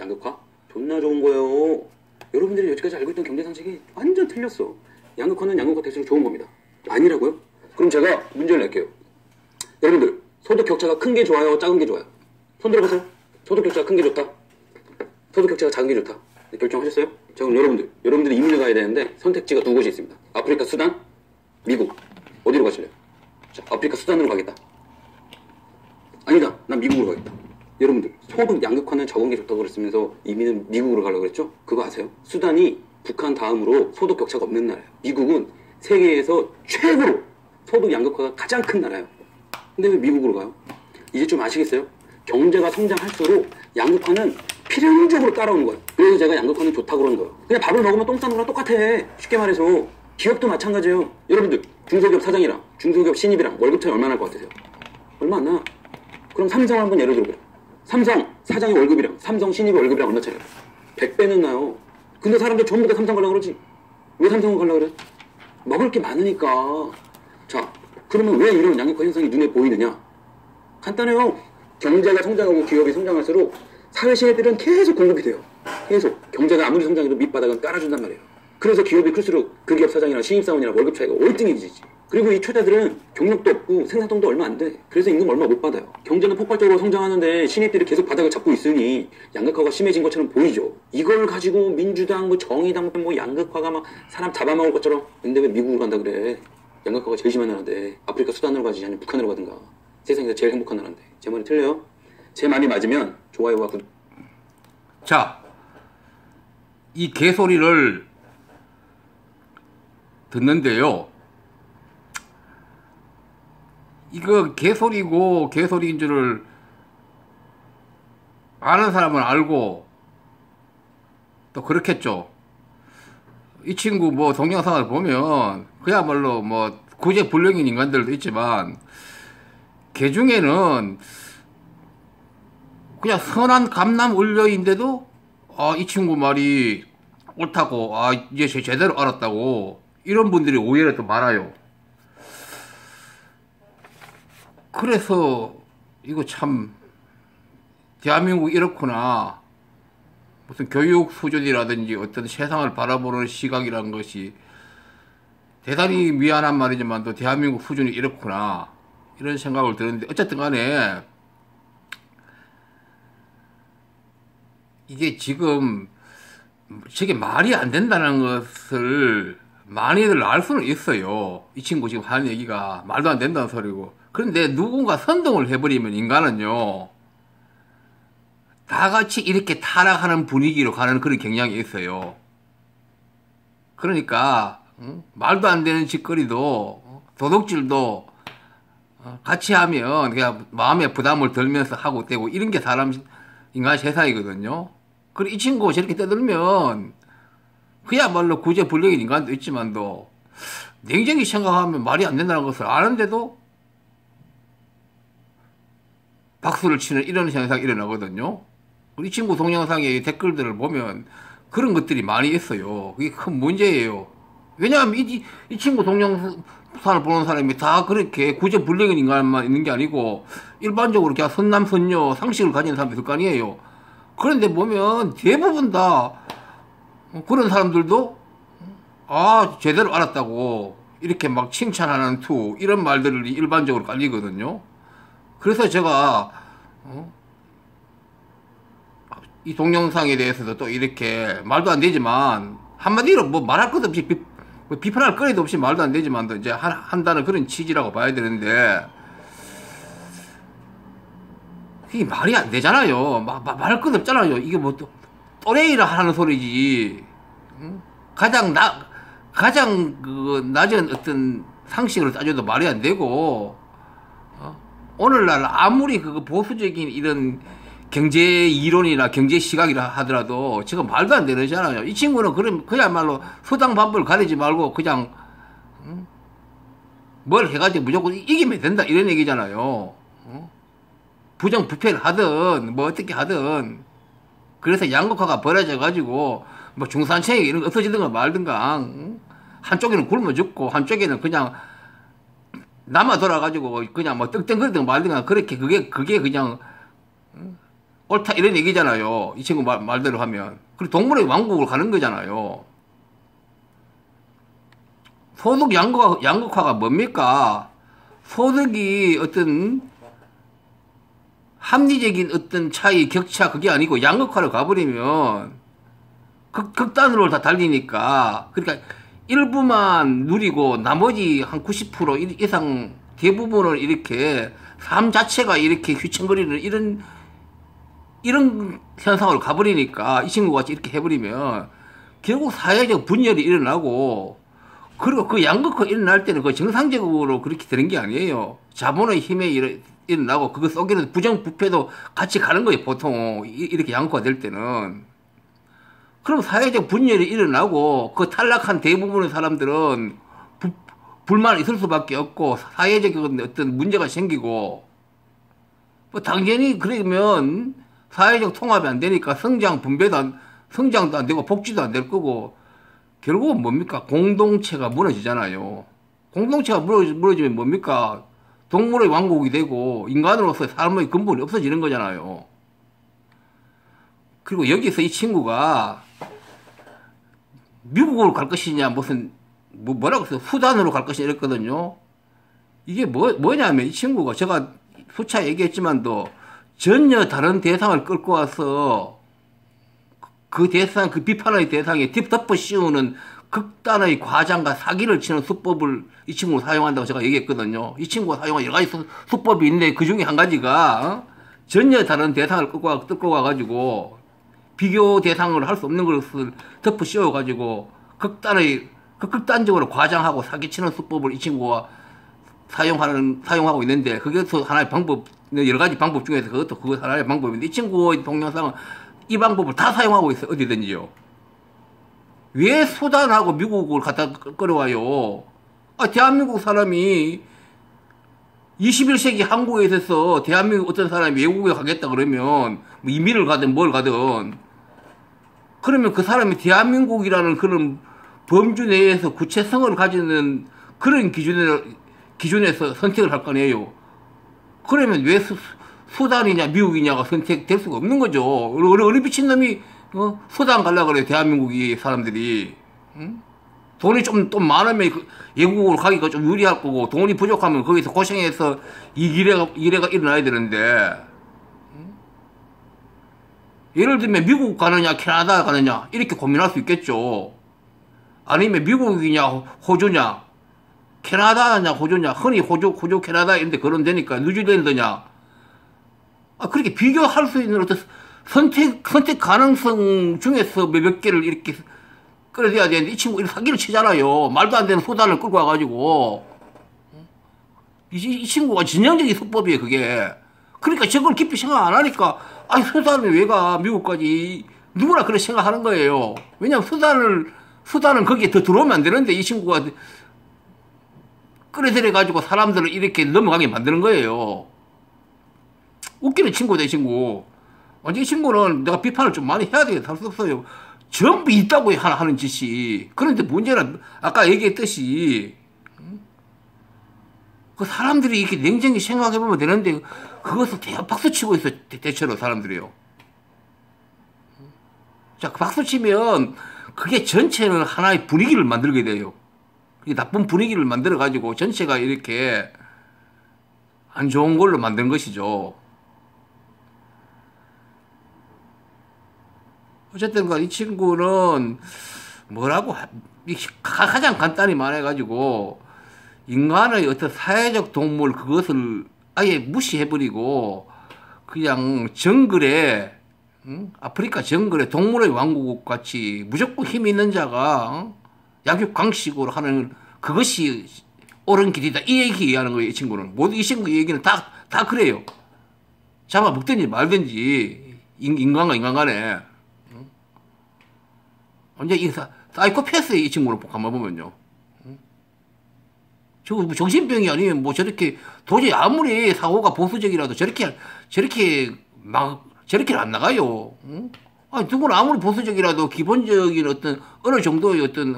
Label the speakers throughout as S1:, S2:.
S1: 양극화? 존나 좋은 거예요. 여러분들이 여지까지 알고 있던 경제 상식이 완전 틀렸어. 양극화는 양극화 될수록 좋은 겁니다. 아니라고요? 그럼 제가 문제를 낼게요. 여러분들 소득 격차가 큰 게 좋아요? 작은 게 좋아요? 손 들어보세요. 소득 격차가 큰 게 좋다? 소득 격차가 작은 게 좋다? 네, 결정하셨어요? 자, 그럼 여러분들이 이민을 가야 되는데 선택지가 두 곳이 있습니다. 아프리카 수단, 미국. 어디로 가실래요? 자, 아프리카 수단으로 가겠다. 아니다, 난 미국으로 가겠다. 여러분들 소득 양극화는 적은 게 좋다고 그랬으면서 이민은 미국으로 가려고 그랬죠? 그거 아세요? 수단이 북한 다음으로 소득 격차가 없는 나라예요. 미국은 세계에서 최고로 소득 양극화가 가장 큰 나라예요. 근데 왜 미국으로 가요? 이제 좀 아시겠어요? 경제가 성장할수록 양극화는 필연적으로 따라오는 거예요. 그래서 제가 양극화는 좋다고 그러는 거예요. 그냥 밥을 먹으면 똥 싸는 거랑 똑같아. 쉽게 말해서 기업도 마찬가지예요. 여러분들 중소기업 사장이랑 중소기업 신입이랑 월급 차이 얼마나 날 것 같으세요? 얼마 안 나. 그럼 삼성 한번 예를 들어보자. 삼성 사장의 월급이랑 삼성 신입의 월급이랑 얼마 차이야? 100배는 나요. 근데 사람들 전부 다 삼성 가려고 그러지. 왜 삼성을 가려고 그래? 먹을 게 많으니까. 자, 그러면 왜 이런 양극화 현상이 눈에 보이느냐? 간단해요. 경제가 성장하고 기업이 성장할수록 사회 시혜들은 계속 공급이 돼요. 계속. 경제가 아무리 성장해도 밑바닥은 깔아준단 말이에요. 그래서 기업이 클수록 그 기업 사장이랑 신입사원이랑 월급 차이가 월등해지지. 그리고 이 초자들은 경력도 없고 생산성도 얼마 안 돼. 그래서 임금 얼마 못 받아요. 경제는 폭발적으로 성장하는데 신입들이 계속 바닥을 잡고 있으니 양극화가 심해진 것처럼 보이죠. 이걸 가지고 민주당, 뭐 정의당, 뭐 양극화가 막 사람 잡아먹을 것처럼. 근데 왜 미국으로 간다 그래? 양극화가 제일 심한 나라인데 아프리카 수단으로 가지 아니면 북한으로 가든가. 세상에서 제일 행복한 나라인데. 제 말이 틀려요? 제 말이 맞으면 좋아요와 구독.
S2: 자, 이 개소리를 듣는데요. 이거 개소리고 개소리인 줄을 아는 사람은 알고 또 그렇겠죠. 이 친구 뭐 동영상을 보면 그야말로 뭐 구제불능인 인간들도 있지만 걔 중에는 그냥 선한 감남을려인데도 이 친구 말이 옳다고 이제 제대로 알았다고 이런 분들이 오히려 또 많아요. 그래서 이거 참 대한민국 이렇구나. 무슨 교육 수준이라든지 어떤 세상을 바라보는 시각이라는 것이 대단히 미안한 말이지만 또 대한민국 수준이 이렇구나 이런 생각을 드는데 어쨌든 간에 이게 지금 저게 말이 안 된다는 것을 많이들 알 수는 있어요. 이 친구 지금 하는 얘기가 말도 안 된다는 소리고. 그런데 누군가 선동을 해버리면 인간은요 다 같이 이렇게 타락하는 분위기로 가는 그런 경향이 있어요. 그러니까 말도 안 되는 짓거리도 도둑질도 같이 하면 그냥 마음에 부담을 덜면서 하고 떼고 이런 게 사람 인간 세상이거든요. 그리고 이 친구 저렇게 떠들면 그야말로 구제불능인 인간도 있지만도 냉정히 생각하면 말이 안 된다는 것을 아는데도 박수를 치는 이런 현상이 일어나거든요. 우리 친구 동영상의 댓글들을 보면 그런 것들이 많이 있어요. 그게 큰 문제예요. 왜냐하면 이 친구 동영상을 보는 사람이 다 그렇게 구제불능인 인간만 있는 게 아니고 일반적으로 그냥 선남선녀 상식을 가진 사람이 있을 거 아니에요. 그런데 보면 대부분 다 그런 사람들도 제대로 알았다고 이렇게 막 칭찬하는 투 이런 말들이 일반적으로 깔리거든요. 그래서 제가 이 동영상에 대해서도 또 이렇게 말도 안 되지만 한마디로 뭐 말할 것 없이 비판할 거리도 없이 말도 안 되지만 이제 한다는 그런 취지라고 봐야 되는데 이게 말이 안 되잖아요. 말할 것 없잖아요. 이게 뭐 또래이라 하는 소리지. 가장 그 낮은 어떤 상식으로 따져도 말이 안 되고 오늘날 아무리 그 보수적인 이런 경제 이론이나 경제 시각이라 하더라도 지금 말도 안 되잖아요. 이 친구는 그야말로 수당반벌 가리지 말고 그냥 뭘 해가지고 무조건 이기면 된다 이런 얘기잖아요. 부정부패를 하든 뭐 어떻게 하든 그래서 양극화가 벌어져 가지고 뭐 중산층이 이런 거 없어지든가 말든가 한쪽에는 굶어 죽고 한쪽에는 그냥 남아 돌아가지고 그냥 뭐 떵떵거리든가 말든가 그렇게 그게 그냥 옳다 이런 얘기잖아요. 이 친구 말대로 하면. 그리고 동물의 왕국을 가는 거잖아요. 소득 양극화가 뭡니까? 소득이 어떤 합리적인 어떤 차이, 격차 그게 아니고 양극화를 가버리면 극단으로 다 달리니까. 그러니까 일부만 누리고 나머지 한 90% 이상 대부분을 이렇게 삶 자체가 이렇게 휘청거리는 이런 현상으로 가버리니까 이 친구 같이 이렇게 해버리면 결국 사회적 분열이 일어나고, 그리고 그 양극화 일어날 때는 그 정상적으로 그렇게 되는 게 아니에요. 자본의 힘에 일어나고 그거 속에는 부정부패도 같이 가는 거예요. 보통 이렇게 양극화 될 때는. 그럼 사회적 분열이 일어나고 그 탈락한 대부분의 사람들은 불만이 있을 수밖에 없고 사회적 어떤 문제가 생기고, 뭐 당연히 그러면 사회적 통합이 안 되니까 성장도 안 되고 복지도 안 될 거고, 결국은 뭡니까? 공동체가 무너지잖아요. 공동체가 무너지면 뭡니까? 동물의 왕국이 되고 인간으로서의 삶의 근본이 없어지는 거잖아요. 그리고 여기서 이 친구가 미국으로 갈 것이냐, 뭐라고 했어요? 수단으로 갈 것이냐 이랬거든요. 이게 뭐냐면 이 친구가 제가 수차 얘기했지만도 전혀 다른 대상을 끌고 와서 그 비판의 대상에 덮어 씌우는 극단의 과장과 사기를 치는 수법을 이 친구가 사용한다고 제가 얘기했거든요. 이 친구가 사용한 여러 가지 수법이 있는데 그 중에 한 가지가 전혀 다른 대상을 끌고 와가지고 비교 대상으로 할 수 없는 것을 덮어 씌워가지고 극단적으로 과장하고 사기치는 수법을 이 친구가 사용하고 있는데, 그게 하나의 방법, 여러 가지 방법 중에서 그거 하나의 방법인데, 이 친구의 동영상은 이 방법을 다 사용하고 있어요. 어디든지요. 왜 수단하고 미국을 갖다 끌어와요? 대한민국 사람이 21세기 한국에 있어서 대한민국 어떤 사람이 외국에 가겠다 그러면 뭐 이민을 가든 뭘 가든, 그러면 그 사람이 대한민국이라는 그런 범주 내에서 구체성을 가지는 그런 기준에서 선택을 할 거 아니에요. 그러면 왜 수단이냐 미국이냐가 선택될 수가 없는 거죠. 어느 미친놈이 수단 가려고 그래요. 대한민국이 사람들이. 응? 돈이 좀 많으면 외국으로 가기가 좀 유리할 거고, 돈이 부족하면 거기서 고생해서 이 기회가 일어나야 되는데, 예를 들면 미국 가느냐 캐나다 가느냐 이렇게 고민할 수 있겠죠. 아니면 미국이냐 호주냐 캐나다냐 호주냐, 흔히 호주 캐나다 이런데 거론되니까 뉴질랜드냐, 그렇게 비교할 수 있는 어떤 선택 가능성 중에서 몇 개를 이렇게 끌어들여야 되는데, 이 친구 이렇게 사기를 치잖아요. 말도 안 되는 수단을 끌고 와가지고. 이 친구가 진영적인 수법이에요, 그게. 그러니까 저걸 깊이 생각 안 하니까, 수단을 왜 가, 미국까지. 누구나 그렇게 생각하는 거예요. 왜냐면 수단은 거기에 더 들어오면 안 되는데, 이 친구가 끌어들여가지고 사람들을 이렇게 넘어가게 만드는 거예요. 웃기는 친구다, 이 친구. 완전 이 친구는 내가 비판을 좀 많이 해야 되겠다, 할 수 없어요. 전부 있다고 하는 짓이. 그런데 문제는 아까 얘기했듯이 그 사람들이 이렇게 냉정히 생각해보면 되는데 그것을 박수치고 있어, 대체로 사람들이요. 자, 그 박수치면 그게 전체는 하나의 분위기를 만들게 돼요. 나쁜 분위기를 만들어가지고 전체가 이렇게 안 좋은 걸로 만든 것이죠. 어쨌든 이 친구는 뭐라고 가장 간단히 말해가지고 인간의 어떤 사회적 동물 그것을 아예 무시해버리고 그냥 정글에, 아프리카 정글에 동물의 왕국 같이 무조건 힘 있는 자가 약육강식으로 하는 그것이 옳은 길이다, 이 얘기하는 거예요. 이 친구는 모두 이 친구 얘기는 다 그래요. 잡아먹든지 말든지 인간과 인간 간에. 언제 이 사이코패스의 이 친구를 한번 보면요. 저거 뭐 정신병이 아니면 뭐 저렇게 도저히 아무리 사고가 보수적이라도 저렇게 안 나가요. 누구나 아무리 보수적이라도 기본적인 어느 정도의 어떤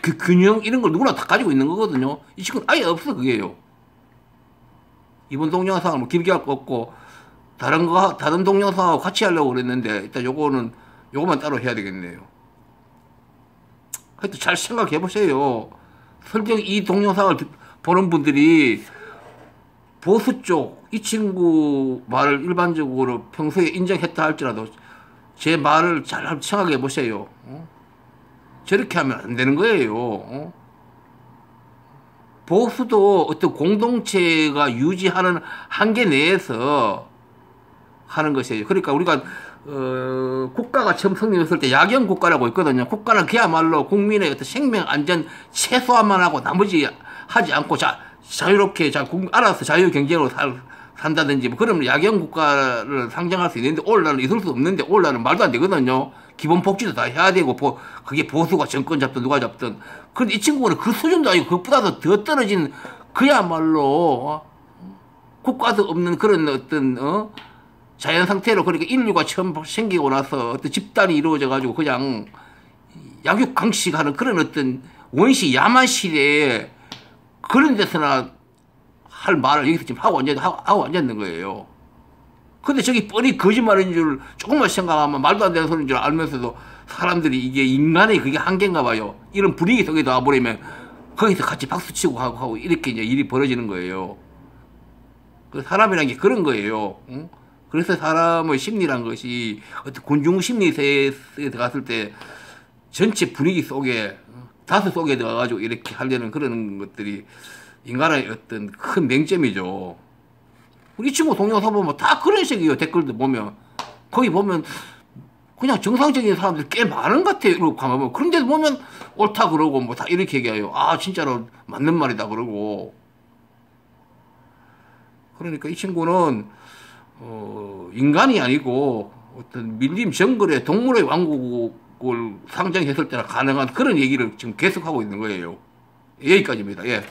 S2: 그 균형 이런 걸 누구나 다 가지고 있는 거거든요. 이 친구는 아예 없어, 그게요. 이번 동영상을 뭐 길게 할 거 없고 다른 동영상하고 같이 하려고 그랬는데 일단 요거만 따로 해야 되겠네요. 하여튼 잘 생각해 보세요. 설령 이 동영상을 보는 분들이 보수 쪽 이 친구 말을 일반적으로 평소에 인정했다 할지라도 제 말을 잘 생각해 보세요. 저렇게 하면 안 되는 거예요. 보수도 어떤 공동체가 유지하는 한계 내에서 하는 것이에요. 그러니까 우리가 국가가 처음 성립했을 때 야경 국가라고 있거든요. 국가는 그야말로 국민의 어떤 생명 안전 최소화만 하고 나머지 하지 않고 자유롭게 알아서 자유 경쟁으로 산다든지 뭐 그러면 야경 국가를 상정할 수 있는데 오늘날은 있을 수 없는데 오늘날은 말도 안 되거든요. 기본 복지도 다 해야 되고 그게 보수가 정권 잡든 누가 잡든. 그런데 이 친구는 그 수준도 아니고 그것보다도 더 떨어진 그야말로 국가도 없는 그런 어떤 자연 상태로. 그러니까 인류가 처음 생기고 나서 어떤 집단이 이루어져 가지고 그냥 약육 강식하는 그런 어떤 원시 야만 시대에 그런 데서나 할 말을 여기서 지금 하고 앉았는 거예요. 근데 저기 뻔히 거짓말인 줄 조금만 생각하면 말도 안 되는 소리인 줄 알면서도 사람들이 이게 인간의 그게 한계인가 봐요. 이런 분위기 속에 나와버리면 거기서 같이 박수치고 하고 이렇게 이제 일이 벌어지는 거예요. 그 사람이란 게 그런 거예요. 응? 그래서 사람의 심리란 것이 어떤 군중 심리세에 들어갔을 때 전체 분위기 속에 다수 속에 들어가가지고 이렇게 하려는 그런 것들이 인간의 어떤 큰 맹점이죠. 우리 친구 동영상 보면 다 그런 식이에요. 댓글도 보면 거기 보면 그냥 정상적인 사람들 꽤 많은 것 같아요. 이러고 가면 그런데도 보면 옳다 그러고 뭐 다 이렇게 얘기해요. 아 진짜로 맞는 말이다 그러고. 그러니까 이 친구는 인간이 아니고 어떤 밀림 정글의 동물의 왕국을 상정했을 때나 가능한 그런 얘기를 지금 계속하고 있는 거예요. 여기까지입니다. 예.